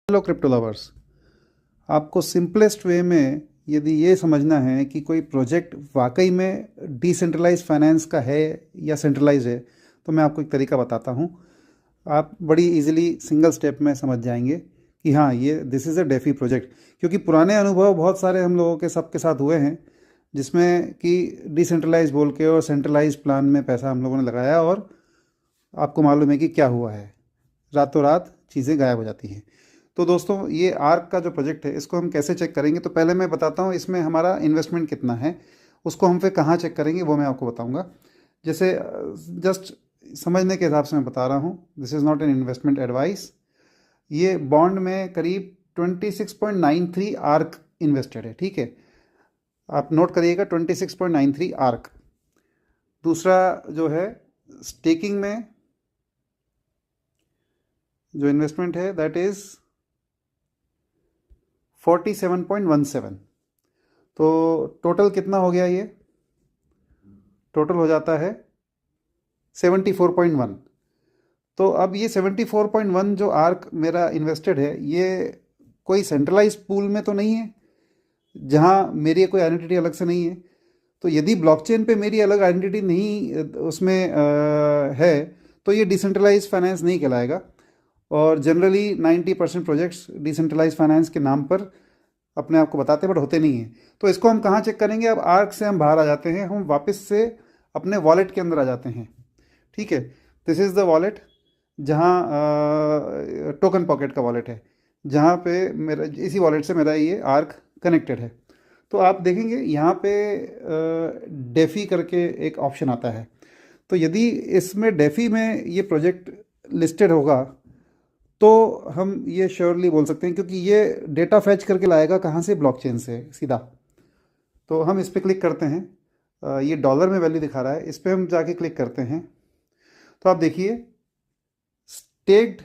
Hello crypto lovers. आपको simplest way में यदि ये समझना है कि कोई प्रोजेक्ट वाकई में डिसेंट्रलाइज फाइनेंस का है या सेंट्रलाइज है, तो मैं आपको एक तरीका बताता हूँ। आप बड़ी इजीली सिंगल स्टेप में समझ जाएंगे कि हाँ, ये this is a DeFi project. क्योंकि पुराने अनुभव बहुत सारे हम लोगों के सबके साथ हुए हैं, जिसमें कि डिसेंट्रलाइज बोल के और सेंट्रलाइज प्लान में पैसा हम लोगों ने लगाया, और आपको मालूम है कि क्या हुआ है। रातों रात चीज़ें गायब हो जाती हैं। तो दोस्तों, ये आर्क का जो प्रोजेक्ट है, इसको हम कैसे चेक करेंगे? तो पहले मैं बताता हूँ इसमें हमारा इन्वेस्टमेंट कितना है। उसको हम फिर कहाँ चेक करेंगे वो मैं आपको बताऊँगा। जैसे जस्ट समझने के हिसाब से मैं बता रहा हूँ, this is not an investment advice. ये बॉन्ड में करीब 26.93 आर्क इन्वेस्टेड है, ठीक है। आप नोट करिएगा 26.93 आर्क। दूसरा जो है, स्टेकिंग में जो इन्वेस्टमेंट है दैट इज़ 47.17। तो टोटल कितना हो गया? ये टोटल हो जाता है 74.1। तो अब ये 74.1 जो आर्क मेरा इन्वेस्टेड है, ये कोई सेंट्रलाइज्ड पूल में तो नहीं है जहाँ मेरी कोई आइडेंटिटी अलग से नहीं है। तो यदि ब्लॉकचेन पे मेरी अलग आइडेंटिटी नहीं उसमें है, तो ये डिसेंट्रलाइज फाइनेंस नहीं कहलाएगा। और जनरली 90% प्रोजेक्ट्स डिसेंट्रलाइज फाइनेंस के नाम पर अपने आप को बताते हैं, बट होते नहीं हैं। तो इसको हम कहाँ चेक करेंगे? अब आर्क से हम बाहर आ जाते हैं, हम वापस से अपने वॉलेट के अंदर आ जाते हैं, ठीक है। दिस इज़ द वॉलेट, जहाँ टोकन पॉकेट का वॉलेट है, जहाँ पे मेरा, इसी वॉलेट से मेरा ये आर्क कनेक्टेड है। तो आप देखेंगे यहाँ पे डेफी करके एक ऑप्शन आता है। तो यदि इसमें डेफी में ये प्रोजेक्ट लिस्टेड होगा, तो हम ये श्योरली बोल सकते हैं, क्योंकि ये डेटा फैच करके लाएगा कहाँ से? ब्लॉकचेन से सीधा। तो हम इस पर क्लिक करते हैं। ये डॉलर में वैल्यू दिखा रहा है, इस पर हम जाके क्लिक करते हैं। तो आप देखिए, स्टेक्ड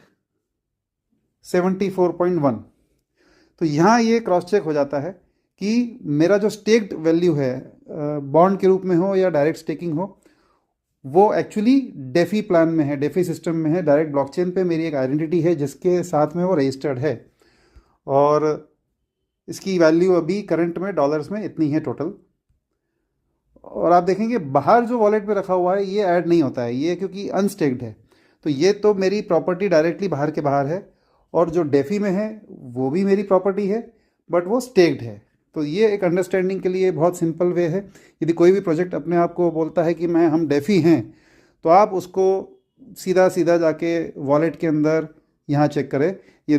74.1। तो यहाँ ये क्रॉस चेक हो जाता है कि मेरा जो स्टेक्ड वैल्यू है, बॉन्ड के रूप में हो या डायरेक्ट स्टेकिंग हो, वो एक्चुअली डेफी प्लान में है, डेफी सिस्टम में है। डायरेक्ट ब्लॉकचेन पे मेरी एक आइडेंटिटी है जिसके साथ में वो रजिस्टर्ड है, और इसकी वैल्यू अभी करंट में डॉलर्स में इतनी है टोटल। और आप देखेंगे बाहर जो वॉलेट में रखा हुआ है ये ऐड नहीं होता है, ये क्योंकि अनस्टेक्ड है। तो ये तो मेरी प्रॉपर्टी डायरेक्टली बाहर के बाहर है, और जो डेफी में है वो भी मेरी प्रॉपर्टी है, बट वो स्टेक्ड है। तो ये एक अंडरस्टैंडिंग के लिए बहुत सिंपल वे है। यदि कोई भी प्रोजेक्ट अपने आप को बोलता है कि हम डेफी हैं, तो आप उसको सीधा सीधा जाके वॉलेट के अंदर यहाँ चेक करें। यदि